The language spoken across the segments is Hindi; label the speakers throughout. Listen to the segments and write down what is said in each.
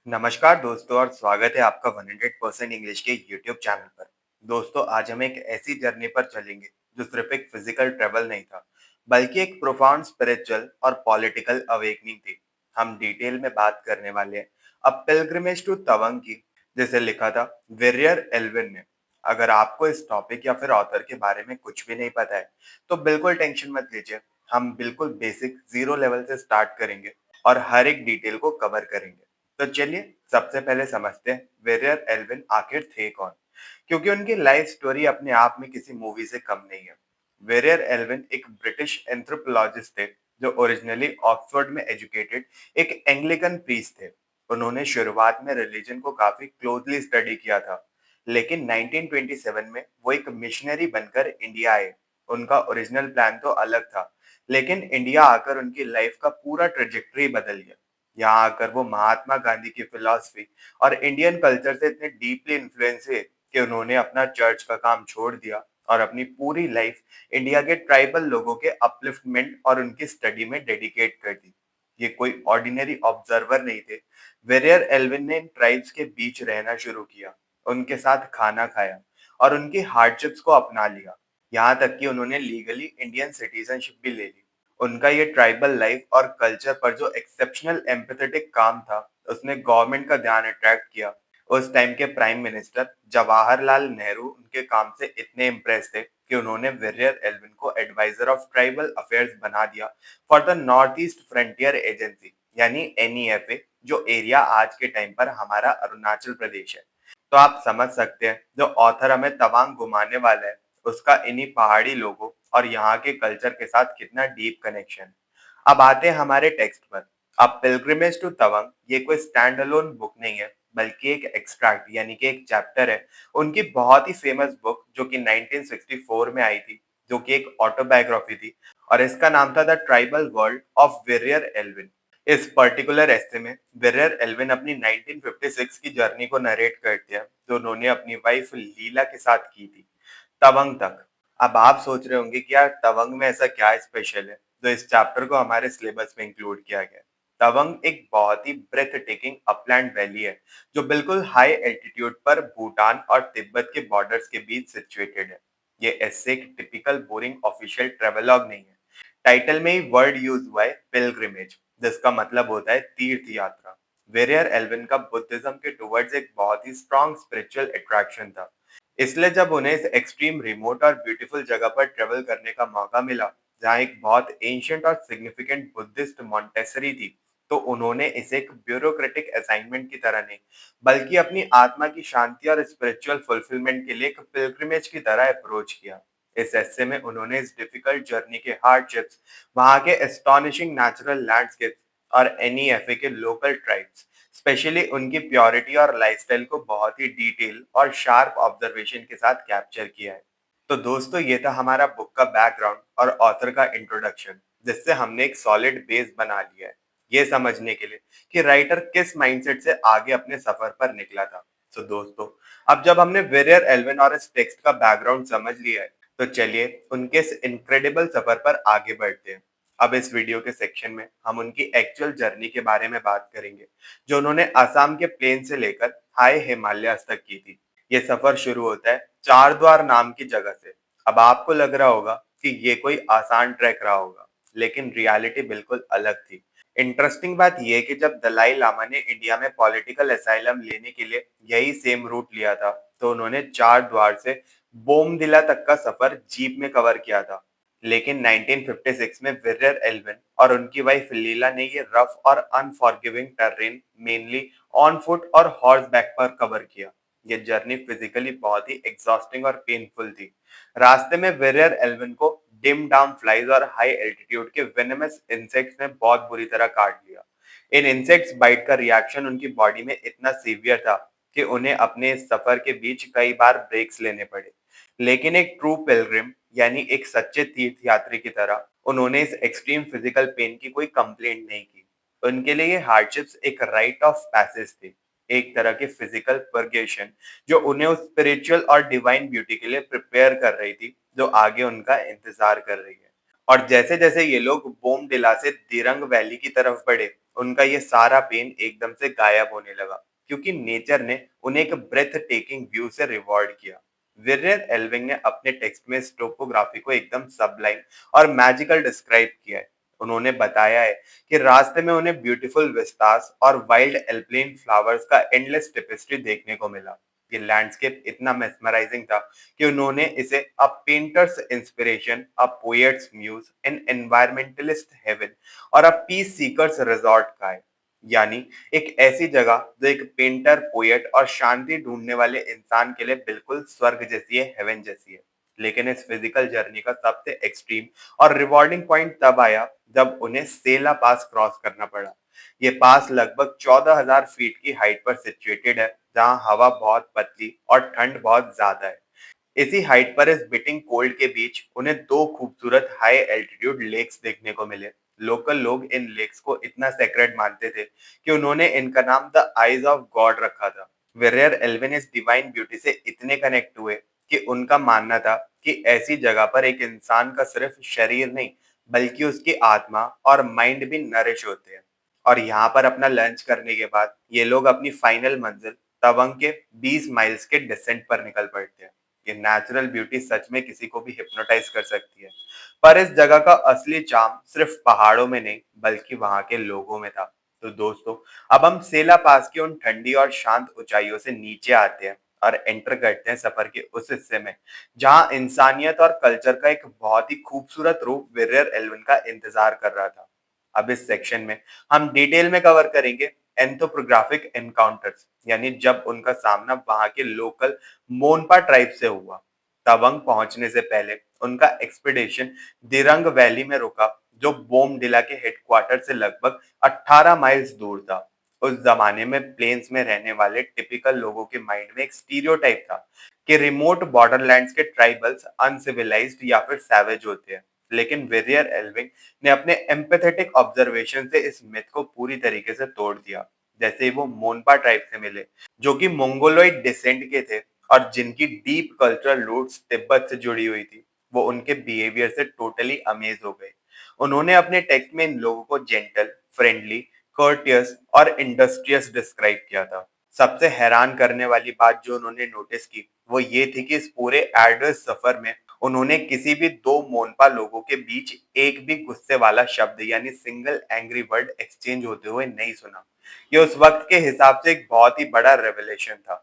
Speaker 1: नमस्कार दोस्तों और स्वागत है आपका 100% इंग्लिश के यूट्यूब चैनल पर। दोस्तों आज हम एक ऐसी जर्नी पर चलेंगे जो सिर्फ एक फिजिकल ट्रेवल नहीं था, बल्कि एक प्रोफाउंड स्पिरिचुअल और पॉलिटिकल अवेकनिंग थी। हम डिटेल में बात करने वाले हैं अब पिलग्रिमेज टू तवंग की, जिसे लिखा था वेरियर एल्विन ने। अगर आपको इस टॉपिक या फिर ऑथर के बारे में कुछ भी नहीं पता है, तो बिल्कुल टेंशन मत लीजिए। हम बिल्कुल बेसिक जीरो लेवल से स्टार्ट करेंगे और हर एक डिटेल को कवर करेंगे। तो चलिए सबसे पहले समझते हैं वेरियर एल्विन आखिर थे कौन, क्योंकि उनकी लाइफ स्टोरी अपने आप में किसी मूवी से कम नहीं है। वेरियर एल्विन एक ब्रिटिश एंथ्रोपोलॉजिस्ट थे जो ओरिजिनली ऑक्सफोर्ड में एजुकेटेड एक एंग्लिकन प्रीस्ट थे। उन्होंने शुरुआत में रिलीजन को काफी क्लोजली स्टडी किया था, लेकिन 1927 में वो एक मिशनरी बनकर इंडिया आए। उनका ओरिजिनल प्लान तो अलग था, लेकिन इंडिया आकर उनकी लाइफ का पूरा ट्रेजेक्टरी बदल गया। यहाँ आकर वो महात्मा गांधी की फिलॉसफी और इंडियन कल्चर से इतने डीपली इन्फ्लुएंस हुए कि उन्होंने अपना चर्च का काम छोड़ दिया और अपनी पूरी लाइफ इंडिया के ट्राइबल लोगों के अपलिफ्टमेंट और उनकी स्टडी में डेडिकेट कर दी। ये कोई ऑर्डिनरी ऑब्जर्वर नहीं थे। वेरियर एल्विन ने इन ट्राइब्स के बीच रहना शुरू किया, उनके साथ खाना खाया और उनकी हार्डशिप्स को अपना लिया। यहाँ तक कि उन्होंने लीगली इंडियन सिटीजनशिप भी ले ली। उनका ये ट्राइबल लाइफ और कल्चर पर जो एक्सेप्शनल एम्पैथेटिक काम था, उसने गवर्नमेंट का ध्यान अट्रैक्ट किया। उस टाइम के प्राइम मिनिस्टर जवाहरलाल नेहरू उनके काम से इतने इम्प्रेस थे कि उन्होंने वेरियर एल्विन को एडवाइजर ऑफ ट्राइबल अफेयर्स बना दिया for the north east frontier agency, यानी एनईएफए, जो एरिया आज के टाइम पर हमारा अरुणाचल प्रदेश है। तो आप समझ सकते हैं जो ऑथर हमें तवांग घुमाने वाला है, उसका इन्हीं पहाड़ी लोगों और यहाँ के कल्चर के साथ कितना डीप कनेक्शन। अब आते हैं हमारे टेक्स्ट पर। अब पिलग्रिमेज टू तवंग ये कोई स्टैंड अलोन बुक नहीं है, बल्कि एक एक्सट्रैक्ट यानी कि एक चैप्टर है उनकी बहुत ही फेमस बुक जो कि 1964 में आई थी, जो कि एक ऑटोबायोग्राफी थी और इसका नाम था the tribal world of Verrier Elwin. इस पर्टिकुलर एस्से में वेरियर एल्विन अपनी 1956 की जर्नी को नरेट करते हैं जो उन्होंने अपनी वाइफ लीला के साथ की थी, तवंग तक। अब आप सोच रहे होंगे कि यार तवंग में ऐसा क्या स्पेशल है जो इस चैप्टर को हमारे सिलेबस में इंक्लूड किया गया है। तवंग एक बहुत ही ब्रेथ टेकिंग अपलैंड वैली है जो बिल्कुल हाई एल्टीट्यूड पर भूटान और तिब्बत के बॉर्डर्स के बीच सिचुएटेड है। ये एस्से एक टिपिकल बोरिंग ऑफिशियल ट्रेवलॉग नहीं है। टाइटल में ही वर्ड यूज हुआ है पिलग्रिमेज, जिसका मतलब होता है तीर्थ यात्रा। वेरियर एल्विन का बुद्धिज्म के टुवर्ड्स एक बहुत ही स्ट्रॉन्ग स्पिरिचुअल अट्रैक्शन था। इसलिए जब उन्हें इस एक्सट्रीम रिमोट और ब्यूटीफुल जगह पर ट्रेवल करने का मौका मिला, जहाँ एक बहुत एंशियंट और सिग्निफिकेंट बुद्धिस्ट मॉन्टेसरी थी, तो उन्होंने इसे एक ब्यूरोक्रेटिक असाइनमेंट की तरह नहीं, बल्कि अपनी आत्मा की शांति और स्पिरिचुअल फुलफिलमेंट के लिए एक पिलग्रिमेज की तरह अप्रोच किया। इस एस्से में उन्होंने इस डिफिकल्ट जर्नी के हार्डशिप्स, वहाँ के एस्टॉनिशिंग नेचुरल लैंडस्केप्स और एनईएफए के लोकल ट्राइब्स, स्पेशली उनकी प्योरिटी और लाइफस्टाइल को बहुत ही डिटेल और शार्प ऑब्जर्वेशन के साथ कैप्चर किया है। तो दोस्तों ये था हमारा बुक का बैकग्राउंड और ऑथर का इंट्रोडक्शन, जिससे हमने एक सॉलिड बेस बना लिया है ये समझने के लिए कि राइटर किस माइंडसेट से आगे अपने सफर पर निकला था। तो दोस्तों अब जब हमने वेरियर एल्विन और इस टेक्स्ट का बैकग्राउंड समझ लिया है, तो चलिए उनके इस इनक्रेडिबल सफर पर आगे बढ़ते हैं। अब इस वीडियो के सेक्शन में हम उनकी एक्चुअल जर्नी के बारे में बात करेंगे, जो उन्होंने असम के प्लेन से लेकर हाई हिमालयाज तक की थी। ये सफर शुरू होता है चार द्वार नाम की जगह से। अब आपको लग रहा होगा कि ये कोई आसान ट्रैक रहा होगा, लेकिन रियलिटी बिल्कुल अलग थी। इंटरेस्टिंग बात यह है कि जब दलाई लामा ने इंडिया में पॉलिटिकल असाइलम लेने के लिए यही सेम रूट लिया था, तो उन्होंने चार द्वार से बोमदिला तक का सफर जीप में कवर किया था। लेकिन 1956 में विरियर एल्विन और उनकी वाइफ लीला ने ये रफ और अनफॉरगिविंग टर्रेन मेनली ऑन फुट और हॉर्स बैक पर कवर किया। ये जर्नी फिजिकली बहुत ही एग्जॉस्टिंग और पेनफुल थी। रास्ते में विरियर एल्विन को डिम डाउन फ्लाइज और हाई एल्टीट्यूड के वेनेमस इंसेक्ट्स ने बहुत बुरी तरह काट लिया। इन इंसेक्ट्स बाइट का रिएक्शन उनकी बॉडी में इतना सीवियर था कि उन्हें अपने इस सफर के बीच कई बार ब्रेक्स लेने पड़े। लेकिन एक ट्रू पिलग्रिम यानी एक सच्चे तीर्थ यात्री की तरह उन्होंने इस एक्सट्रीम फिजिकल पेन की कोई कंप्लेंट नहीं की। उनके लिए ये हार्डशिप्स एक राइट ऑफ पैसेज थे, एक तरह की फिजिकल परगेशन जो उन्हें उस स्पिरिचुअल और डिवाइन ब्यूटी के लिए प्रिपेयर कर रही थी, जो आगे उनका इंतजार कर रही है। और जैसे जैसे ये लोग बोमडिला से दिरंग वैली की तरफ बढ़े, उनका ये सारा पेन एकदम से गायब होने लगा, क्योंकि नेचर ने उन्हें एक ब्रेथ टेकिंग व्यू से रिवॉर्ड किया। विलियम एल्विंग ने अपने टेक्स्ट में इस टोपोग्राफी को एकदम सबलाइन और मैजिकल डिस्क्राइब किया है। उन्होंने बताया है कि रास्ते में उन्हें ब्यूटीफुल विस्टास और वाइल्ड एल्पलेन फ्लावर्स का एंडलेस टेपेस्ट्री देखने को मिला। ये लैंडस्केप इतना मेस्मराइजिंग था कि उन्होंने इसे a painter's inspiration, a poet's muse, an environmentalist heaven और अ पीस सीकर्स रिजॉर्ट कहा है। यानी एक ऐसी जगह जो एक पेंटर, पोएट और शांति ढूंढने वाले इंसान के लिए बिल्कुल स्वर्ग जैसी है, हेवन जैसी है। लेकिन इस फिजिकल जर्नी का सबसे एक्सट्रीम और रिवॉर्डिंग पॉइंट तब आया जब उन्हें सेला पास क्रॉस करना पड़ा। ये पास लगभग 14,000 फीट की हाइट पर सिचुएटेड है, जहां हवा बहुत पतली और ठंड बहुत ज्यादा है। इसी हाइट पर इस बिटिंग कोल्ड के बीच उन्हें दो खूबसूरत हाई एल्टीट्यूड लेक्स देखने को मिले। लोकल लोग इन लेक्स को इतना सेक्रेड मानते थे कि उन्होंने इनका नाम द आइज ऑफ गॉड रखा था। वेरियर एल्विन इस डिवाइन ब्यूटी से इतने कनेक्ट हुए कि उनका मानना था कि ऐसी जगह पर एक इंसान का सिर्फ शरीर नहीं, बल्कि उसकी आत्मा और माइंड भी नरिश होते हैं। और यहाँ पर अपना लंच करने के बाद ये लोग अपनी फाइनल मंजिल तवंग के 20 माइल्स के डिसेंट पर निकल पड़ते हैं। ये नेचुरल ब्यूटी सच में किसी को भी हिप्नोटाइज कर सकती है। पर इस जगह का असली चार्म सिर्फ पहाड़ों में नहीं, बल्कि वहां के लोगों में था। तो दोस्तों, अब हम सेला पास की उन ठंडी और शांत ऊंचाइयों से नीचे आते हैं और एंटर करते हैं सफर के उस हिस्से में जहां इंसानियत और कल्चर का एक बहुत ही खूबसूरत रूप विलियम एल्विन का इंतजार कर रहा था। अब इस सेक्शन में हम डिटेल में कवर करेंगे एंथ्रोपोग्राफिक एनकाउंटर्स, यानी जब उनका सामना वहां के लोकल मोनपा ट्राइब से हुआ। तवंग पहुंचने से पहले उनका एक्सपीडिशन दिरंग वैली में रुका, जो बोमडिला के हेडक्वार्टर से लगभग 18 माइल्स दूर था। उस जमाने में प्लेन्स में रहने वाले टिपिकल लोगों के माइंड में एक स्टीरियोटाइप था कि रिमोट बॉर्डरलैंड्स के ट्राइबल्स अनसिविलाइज्ड या फिर सैवेज होते हैं। लेकिन वेरियर एल्विंग ने अपने एम्पैथेटिक ऑब्जर्वेशन से इस मिथ को पूरी तरीके से तोड़ दिया। जैसे ही वो मोनपा ट्राइब से मिले, जो कि मंगोलोइड डिसेंट के थे और जिनकी डीप कल्चरल रूट्स तिब्बत से जुड़ी हुई थी, वो उनके बिहेवियर से टोटली अमेज हो गए। उन्होंने अपने टेक्स्ट में इन लोगों को जेंटल, फ्रेंडली, कर्टियस और इंडस्ट्रियस डिस्क्राइब किया था। सबसे हैरान करने वाली बात जो उन्होंने नोटिस की, वो ये थी कि इस पूरे एडर्स सफर में उन्होंने किसी भी दो मोनपा लोगों के बीच एक भी गुस्से वाला शब्द यानी सिंगल एंग्री वर्ड एक्सचेंज होते हुए नहीं सुना। ये उस वक्त के हिसाब से एक बहुत ही बड़ा रेवलेशन था।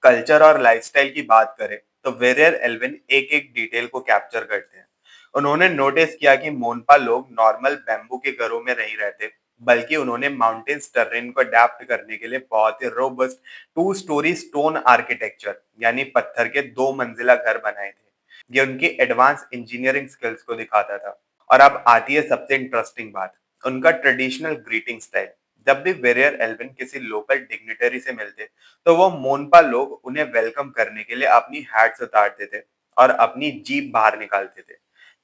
Speaker 1: कल्चर और लाइफस्टाइल की बात करें तो वेरियर एल्विन एक एक डिटेल को कैप्चर करते हैं। उन्होंने नोटिस किया कि मोनपा लोग नॉर्मल बैम्बू के घरों में नहीं रहते, बल्कि उन्होंने माउंटेन्स टर्रेन को अडेप्ट करने के लिए बहुत ही robust two storey stone architecture यानी पत्थर के दो मंजिला घर बनाए थे। ये उनकी एडवांस इंजीनियरिंग स्किल्स को दिखाता था। और अब आती है सबसे इंटरेस्टिंग बात, उनका ट्रेडिशनल ग्रीटिंग स्टाइल। जब भी वेरियर एल्विन किसी लोकल डिग्निटरी से मिलते, तो वो मोनपा लोग उन्हें वेलकम करने के लिए अपनी हैट्स उतारते थे और अपनी जीभ बाहर निकालते थे।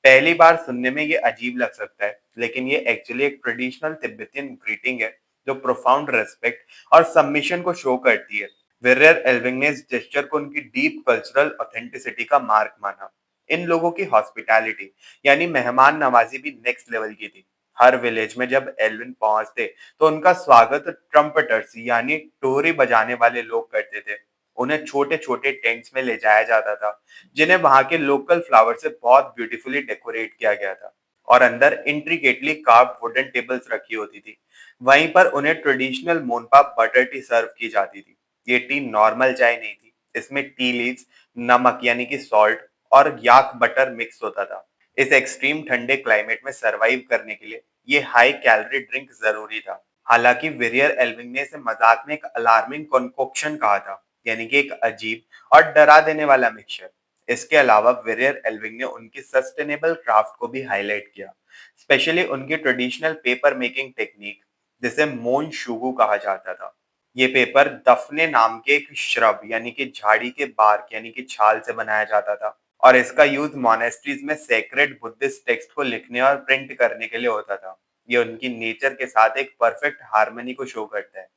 Speaker 1: पहली बार सुनने में ये अजीब लग सकता है, लेकिन ये एक्चुअली एक ट्रेडिशनल तिब्बतियन ग्रीटिंग है जो प्रोफाउंड रिस्पेक्ट और सबमिशन को शो करती है। वेरियर एल्विंग ने इस जेस्चर को उनकी डीप कल्चरल ऑथेंटिसिटी का मार्क माना। इन लोगों की हॉस्पिटैलिटी यानी मेहमान नवाजी भी नेक्स्ट लेवल की थी। हर विलेज में जब एल्विन पहुंचते, तो उनका स्वागत ट्रम्पेटर्स यानी टोरी बजाने वाले लोग करते थे। उन्हें छोटे छोटे टेंट्स में ले जाया जाता था, जिन्हें वहां के लोकल फ्लावर से बहुत ब्यूटीफुली डेकोरेट किया गया था, और अंदर इंट्रिकेटली कार्व वुडन टेबल्स रखी होती थी। वहीं पर उन्हें ट्रेडिशनल मोनपा बटर टी सर्व की जाती थी। ये टी नॉर्मल चाय नहीं थी, इसमें टी लीव्स, नमक यानी कि सॉल्ट और याक बटर मिक्स होता था। इस एक्सट्रीम ठंडे क्लाइमेट में सरवाइव करने के लिए ये हाई कैलोरी ड्रिंक जरूरी था। हालांकि वेरियर एल्विंग ने इसे मजाक में एक अलार्मिंग कॉन्कोक्शन कहा था, यानी कि एक अजीब और डरा देने वाला मिक्सचर। इसके अलावा वेरियर एल्विंग ने उनकी सस्टेनेबल क्राफ्ट को भी हाईलाइट किया, स्पेशली उनकी ट्रेडिशनल पेपर मेकिंग टेक्निक, जिसे मोन शुगु कहा जाता था। ये पेपर दफने नाम के एक श्रब यानी कि झाड़ी के बार्क यानी कि छाल से बनाया जाता था, और इसका यूज मोनेस्ट्रीज में सेक्रेड बुद्धिस्ट टेक्स्ट को लिखने और प्रिंट करने के लिए होता था। ये उनकी नेचर के साथ एक परफेक्ट हार्मनी को शो करता है।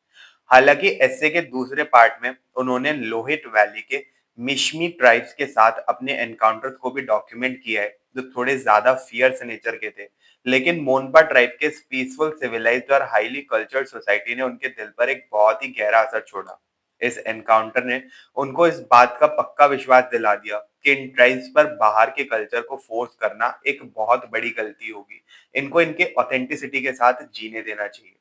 Speaker 1: हालांकि एस्से के दूसरे पार्ट में उन्होंने लोहित वैली के मिशमी ट्राइब्स के साथ अपने एनकाउंटर्स को भी डॉक्यूमेंट किया है, जो थोड़े ज्यादा फियर्स नेचर के थे, लेकिन मोनपा ट्राइब के पीसफुल, सिविलाइज्ड और हाईली कल्चर्ड सोसाइटी ने उनके दिल पर एक बहुत ही गहरा असर छोड़ा। इस एनकाउंटर ने उनको इस बात का पक्का विश्वास दिला दिया कि इन ट्राइब्स पर बाहर के कल्चर को फोर्स करना एक बहुत बड़ी गलती होगी। इनको इनके ऑथेंटिसिटी के साथ जीने देना चाहिए।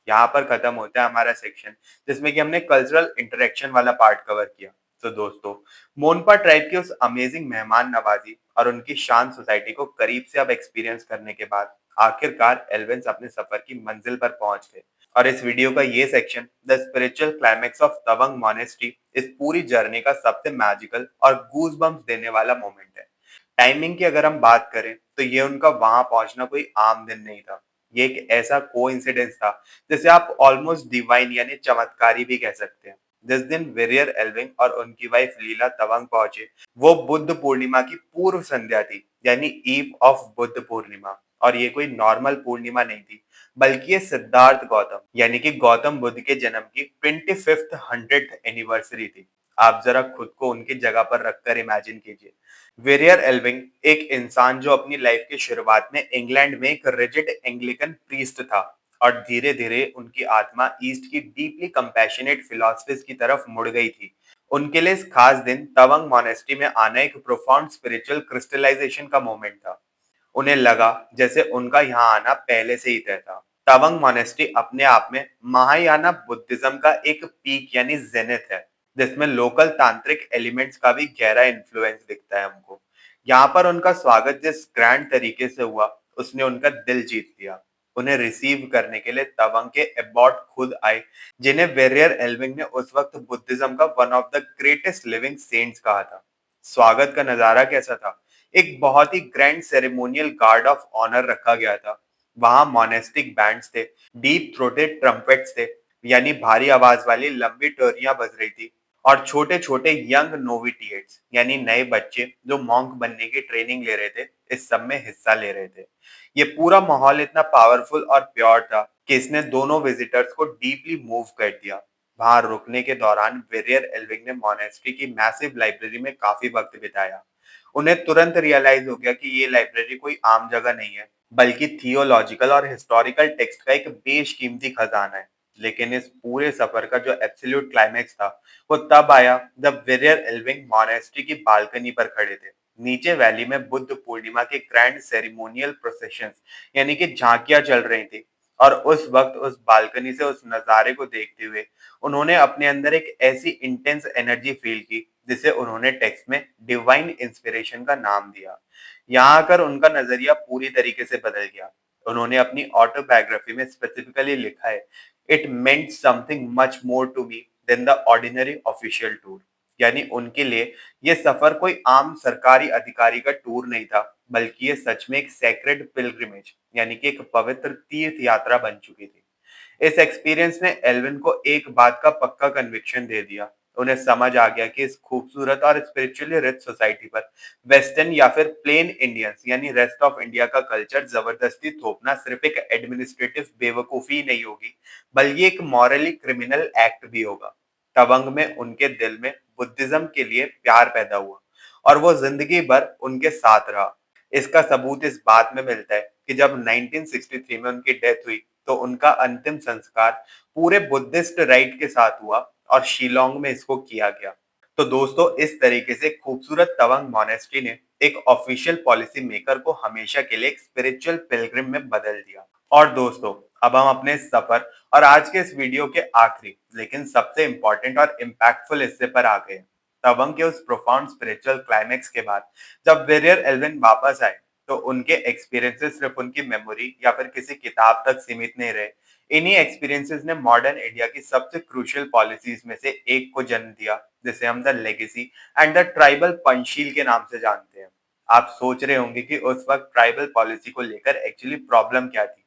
Speaker 1: यहाँ पर खत्म होता है हमारा सेक्शन, जिसमें कि हमने कल्चरल इंटरेक्शन वाला पार्ट कवर किया। तो दोस्तों, मोनपा ट्राइब की उस अमेजिंग मेहमान नवाजी और उनकी शांत सोसाइटी को करीब से अब एक्सपीरियंस करने के बाद आखिरकार एल्विन्स अपने सफर की मंजिल पर पहुंच गए। और इस वीडियो का ये section, the spiritual climax of Tawang monastery, इस पूरी जर्नी का सबसे मैजिकल और गूज बम्स देने वाला मोमेंट है। टाइमिंग की अगर हम बात करें, तो ये उनका वहां पहुंचना कोई आम दिन नहीं था। ये एक ऐसा कोइंसिडेंस था जिसे आप ऑलमोस्ट डिवाइन यानी चमत्कारी भी कह सकते हैं। जिस दिन विरियर एल्विंग और उनकी वाइफ लीला तवांग पहुंचे, वो बुद्ध पूर्णिमा की पूर्व संध्या थी, यानी ईव ऑफ बुद्ध पूर्णिमा। और ये कोई नॉर्मल पूर्णिमा नहीं थी, बल्कि ये सिद्धार्थ गौतम यानी कि गौतम बुद्ध के जन्म की 25th 100th एनिवर्सरी थी। आप जरा खुद को उनकी जगह पर रखकर इमेजिन कीजिए। वेरियर एल्विंग एक इंसान जो अपनी लाइफ की शुरुआत में इंग्लैंड में एक रिजिड एंग्लिकन प्रीस्ट था, और धीरे धीरे उनकी आत्मा ईस्ट की डीपली कंपैशनेट फिलॉसफीज की तरफ मुड़ गई थी। उनके लिए इस खास दिन तवंग मॉनेस्ट्री में आना एक प्रोफाउंड स्पिरिचुअल क्रिस्टलाइजेशन का मोमेंट था। उन्हें लगा जैसे उनका यहाँ आना पहले से ही तय था। तवंग मॉनेस्ट्री अपने आप में महायाना बुद्धिज्म का एक पीक यानी जेनिथ है, जिसमें लोकल तांत्रिक एलिमेंट्स का भी गहरा इन्फ्लुएंस दिखता है हमको। यहाँ पर उनका स्वागत जिस ग्रैंड तरीके से हुआ, उसने उनका दिल जीत लिया। उन्हें रिसीव करने के लिए तवंग के एबॉट खुद आए, जिन्हें वेरियर एल्विंग ने उस वक्त बुद्धिज्म का one of the greatest living saints कहा था। स्वागत का नजारा कैसा था? एक बहुत ही grand ceremonial guard of honour रखा गया था। वहां मोनेस्टिक बैंड्स थे, डीप थ्रोटेड ट्रम्पेट्स थे, यानी भारी आवाज वाली लंबी टोरियां बज रही थी, और छोटे छोटे यंग नोविटिएट्स यानी नए बच्चे जो मॉन्क बनने की ट्रेनिंग ले रहे थे, इस सब में हिस्सा ले रहे थे। ये पूरा माहौल इतना पावरफुल और प्योर था कि इसने दोनों विजिटर्स को डीपली मूव कर दिया। वहां रुकने के दौरान वेरियर एल्विंग ने मोनेस्ट्री की मैसिव लाइब्रेरी में काफी वक्त बिताया। उन्हें तुरंत रियलाइज हो गया कि ये लाइब्रेरी कोई आम जगह नहीं है, बल्कि थियोलॉजिकल और हिस्टोरिकल टेक्स्ट का एक बेशकीमती खजाना है। लेकिन इस पूरे सफर का जो एब्सोल्यूट क्लाइमेक्स था, वो तब आया जब विरियर एल्विंग मॉनेस्ट्री की बालकनी पर खड़े थे। नीचे वैली में बुद्ध पूर्णिमा के ग्रैंड सेरेमोनियल प्रोसेशंस यानी कि झांकियां चल रही थी, और उस वक्त उस बालकनी से उस नजारे को देखते हुए उन्होंने अपने अंदर एक ऐसी इंटेंस एनर्जी फील की, जिसे उन्होंने टेक्स्ट में डिवाइन इंस्पिरेशन का नाम दिया। यहाँ आकर उनका नजरिया पूरी तरीके से बदल गया। उन्होंने अपनी ऑटोबायोग्राफी में स्पेसिफिकली लिखा है, it meant something much more to me than the ordinary official tour. यानी उनके लिए ये सफर कोई आम सरकारी अधिकारी का टूर नहीं था, बल्कि ये सच में एक सैक्रेड पिलग्रिमेज यानी कि एक पवित्र तीर्थ यात्रा बन चुकी थी। इस एक्सपीरियंस ने एल्विन को एक बात का पक्का कन्विक्शन दे दिया। उन्हें समझ आ गया कि इस खूबसूरत और स्पिरिचुअली रिच सोसाइटी पर वेस्टर्न या फिर प्लेन इंडियंस यानी रेस्ट ऑफ इंडिया का कल्चर जबरदस्ती थोपना सिर्फ एक एडमिनिस्ट्रेटिव बेवकूफी नहीं होगी, बल्कि एक मॉरली क्रिमिनल एक्ट भी होगा। तवंग में उनके दिल में बुद्धिज्म के लिए प्यार पैदा हुआ, और वो जिंदगी भर उनके साथ रहा। इसका सबूत इस बात में मिलता है कि जब 1963 में उनकी डेथ हुई, तो उनका अंतिम संस्कार पूरे बुद्धिस्ट राइट के साथ हुआ, और शिलोंग में इसको किया गया। तो दोस्तों, इस तरीके से खूबसूरत तवांग मॉनेस्ट्री ने एक ऑफिशियल पॉलिसी मेकर को हमेशा के लिए एक स्पिरिचुअल पिलग्रिम में बदल दिया। और दोस्तों, अब हम अपने सफर और आज के इस वीडियो के आखिरी लेकिन सबसे इंपॉर्टेंट और इम्पैक्टफुल हिस्से पर आ गए। तवंग के उस प्रोफाउंड स्पिरिचुअल क्लाइमेक्स के बाद जब वेरियर एल्विन वापस आए, तो उनके एक्सपीरियंसेस सिर्फ उनकी मेमोरी या फिर किसी किताब तक सीमित नहीं रहे। इन्हीं एक्सपीरियंसेस ने मॉडर्न इंडिया की सबसे क्रूशियल पॉलिसीज में से एक को जन्म दिया, जिसे हम the legacy and the tribal Panchsheel के नाम से जानते हैं। आप सोच रहे होंगे कि उस वक्त ट्राइबल पॉलिसी को लेकर एक्चुअली प्रॉब्लम क्या थी।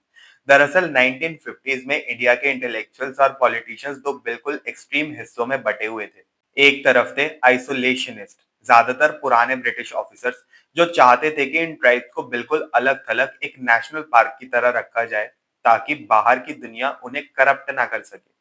Speaker 1: दरअसल 1950s में इंडिया के इंटेलेक्चुअल्स और पॉलिटिशियंस दो बिल्कुल एक्सट्रीम हिस्सों में बटे हुए थे। एक तरफ थे आइसोलेशनिस्ट, ज्यादातर पुराने ब्रिटिश ऑफिसर्स, जो चाहते थे कि इन ट्राइब्स को बिल्कुल अलग थलग एक नेशनल पार्क की तरह रखा जाए, ताकि बाहर की दुनिया उन्हें करप्ट ना कर सके।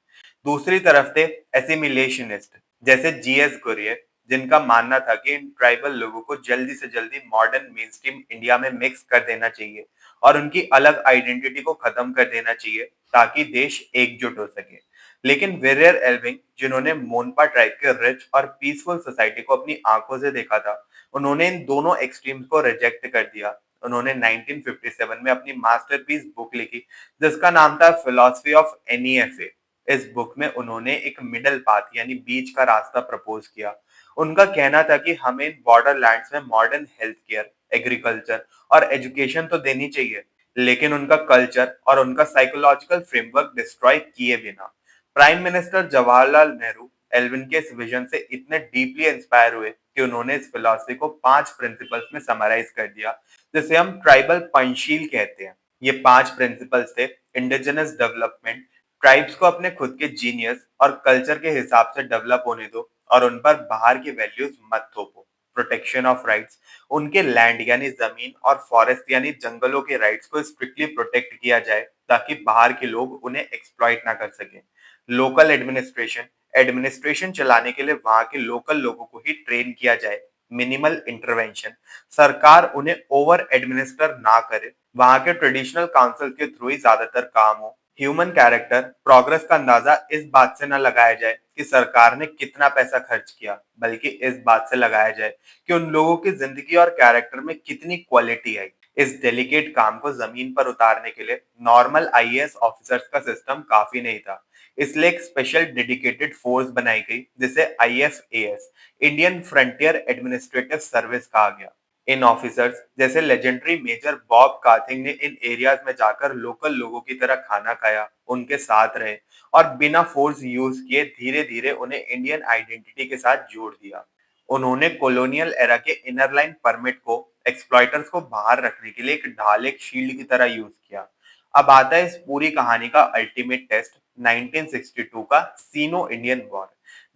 Speaker 1: दूसरी तरफ थे एसिमिलेशनिस्ट, जैसे जीएस कुरियन, जिनका मानना था कि इन ट्राइबल लोगों को जल्दी से जल्दी मॉडर्न मेनस्ट्रीम इंडिया में मिक्स कर देना चाहिए और उनकी अलग आइडेंटिटी को खत्म कर देना चाहिए ताकि देश एकजुट हो सके। लेकिन वेरियर एल्विंग, जिन्होंने मोनपा ट्राइब के रिच और पीसफुल सोसाइटी को अपनी आंखों से देखा था, उन्होंने इन दोनों एक्सट्रीम्स को रिजेक्ट कर दिया। उन्होंने 1957 में अपनी मास्टरपीस बुक लिखी जिसका नाम था फिलॉसफी ऑफ एनईएफए। इस बुक में उन्होंने एक मिडल पाथ यानी बीच का रास्ता प्रपोज किया। उनका कहना था कि हमें इन बॉर्डर लैंड्स में मॉडर्न हेल्थ केयर, एग्रीकल्चर और एजुकेशन तो देनी चाहिए, लेकिन उनका कल्चर और उनका साइकोलॉजिकल फ्रेमवर्क डिस्ट्रॉय किए बिना। Prime minister Jawaharlal Nehru Elwin के इस विजन से इतने डीपली इंस्पायर हुए कि उन्होंने इस फिलॉसफी को 5 प्रिंसिपल्स में समराइज कर दिया, जिसे हम ट्राइबल पंचशील कहते हैं। ये 5 प्रिंसिपल्स थे: इंडिजिनस डेवलपमेंट, ट्राइब्स को अपने खुद के जीनियस और कल्चर के हिसाब से डेवलप होने दो और उन पर बाहर की वैल्यूज मत थोपो। प्रोटेक्शन ऑफ राइट्स, उनके लैंड यानी जमीन और फॉरेस्ट यानी जंगलों के राइट्स को स्ट्रिक्टली प्रोटेक्ट किया जाए ताकि बाहर के लोग उन्हें एक्सप्लॉइट ना कर सकें। लोकल एडमिनिस्ट्रेशन, एडमिनिस्ट्रेशन चलाने के लिए वहां के लोकल लोगों को ही ट्रेन किया जाए। मिनिमल इंटरवेंशन, सरकार उन्हें ओवर एडमिनिस्टर ना करे, वहां के ट्रेडिशनल काउंसिल के थ्रू ही ज्यादातर काम हो। ह्यूमन कैरेक्टर, प्रोग्रेस का अंदाजा इस बात से न लगाया जाए कि सरकार ने कितना पैसा खर्च किया, बल्कि इस बात से लगाया जाए कि उन लोगों की जिंदगी और कैरेक्टर में कितनी क्वालिटी आई। इस डेलिकेट काम को जमीन पर उतारने के लिए नॉर्मल आईएएस ऑफिसर्स का सिस्टम काफी नहीं था, इसलिए एक स्पेशल डेडिकेटेड फोर्स बनाई गई जिसे आईएफएएस, इंडियन फ्रंटियर एडमिनिस्ट्रेटिव सर्विस कहा गया। इन ऑफिसर्स जैसे लेजेंडरी मेजर बॉब काथिंग ने इन एरियाज में जाकर लोकल लोगों की तरह खाना खाया, उनके साथ रहे और बिना फोर्स यूज किए धीरे धीरे उन्हें इंडियन आइडेंटिटी के साथ जोड़ दिया। उन्होंने कॉलोनियल एरा के इनर लाइन परमिट को एक्सप्लॉइटर्स को बाहर रखने के लिए एक ढाल, एक शील्ड की तरह यूज किया। अब आता है इस पूरी कहानी का अल्टीमेट टेस्ट, 1962 का सीनो इंडियन वॉर।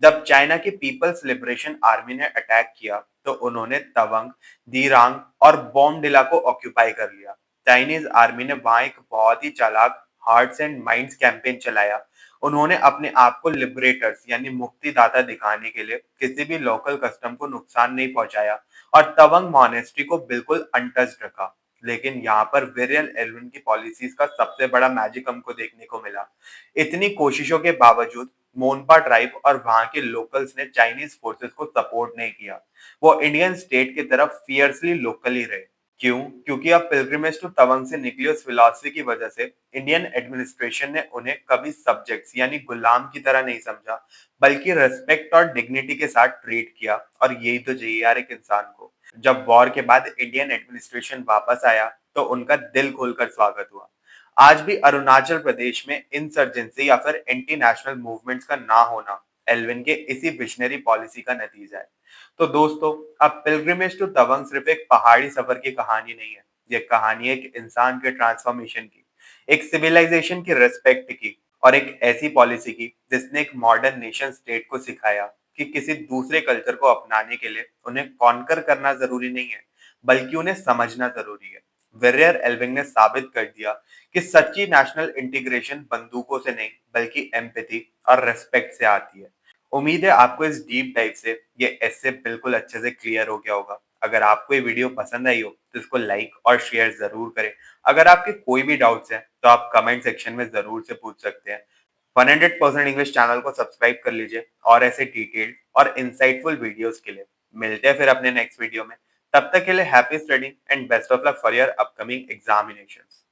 Speaker 1: जब चाइना की पीपल्स लिबरेशन आर्मी ने अटैक किया तो उन्होंने तवंग, दीरांग और बॉम्डिला को ऑक्यूपाई कर लिया। चाइनीज आर्मी ने वहां एक बहुत ही चालाक हार्ट्स एंड माइंड्स कैंपेन चलाया। उन्होंने अपने आप को लिबरेटर्स यानी मुक्तिदाता दिखाने के लिए किसी भी लोकल कस्टम को नुकसान नहीं पहुंचाया और तवंग मॉनेस्ट्री को बिल्कुल अनटच्ड रखा। लेकिन यहाँ पर विरियल एल्विन की पॉलिसीज का सबसे बड़ा मैजिक हमको देखने को मिला। इतनी कोशिशों के बावजूद मोनपा ट्राइब और वहां के लोकल्स ने चाइनीज फोर्सेस को सपोर्ट नहीं किया। वो इंडियन स्टेट की तरफ फियर्सली लोकल ही रहे। क्यों? क्योंकि अब पिलग्रिमेज टू तवंग से निकली उस फिलॉसफी की वजह से इंडियन एडमिनिस्ट्रेशन ने उन्हें कभी सब्जेक्ट्स यानी गुलाम की तरह नहीं समझा, बल्कि रेस्पेक्ट और डिग्निटी के साथ ट्रीट किया। और यही तो चाहिए यार एक इंसान को। जब वॉर के बाद इंडियन एडमिनिस्ट्रेशन वापस आया तो उनका दिल खोलकर स्वागत हुआ। आज भी अरुणाचल प्रदेश में इंसर्जेंसी या फिर एंटी नेशनल मूवमेंट्स का ना होना एल्विन के इसी विजनरी पॉलिसी का नतीजा है। तो दोस्तों, अब पिलग्रिमेज टू तवंग सिर्फ एक पहाड़ी सफर की कहानी नहीं है, ये कहानी एक इंसान के ट्रांसफॉर्मेशन की, एक सिविलाइजेशन की रेस्पेक्ट की और एक ऐसी पॉलिसी की जिसने एक मॉडर्न नेशन स्टेट को सिखाया कि किसी दूसरे कल्चर को अपनाने के लिए उन्हें कॉन्कर करना जरूरी नहीं है, बल्कि उन्हें समझना जरूरी है। वेरियर एल्विंग ने साबित कर दिया कि सच्ची नेशनल इंटीग्रेशन बंदूकों से नहीं, बल्कि एम्पैथी और रेस्पेक्ट से आती है। उम्मीद है आपको इस डीप डाइव से ये ऐसे बिल्कुल अच्छे से क्लियर हो गया होगा। अगर आपको ये वीडियो पसंद आई हो तो इसको लाइक और शेयर जरूर करें। अगर आपके कोई भी डाउट्स हैं तो आप कमेंट सेक्शन में जरूर से पूछ सकते हैं। 100% इंग्लिश चैनल को सब्सक्राइब कर लीजिए और ऐसे डिटेल्ड और इंसाइटफुल वीडियोस के लिए। मिलते हैं फिर अपने नेक्स्ट वीडियो में। तब तक के लिए happy studying and best of luck for your upcoming examinations.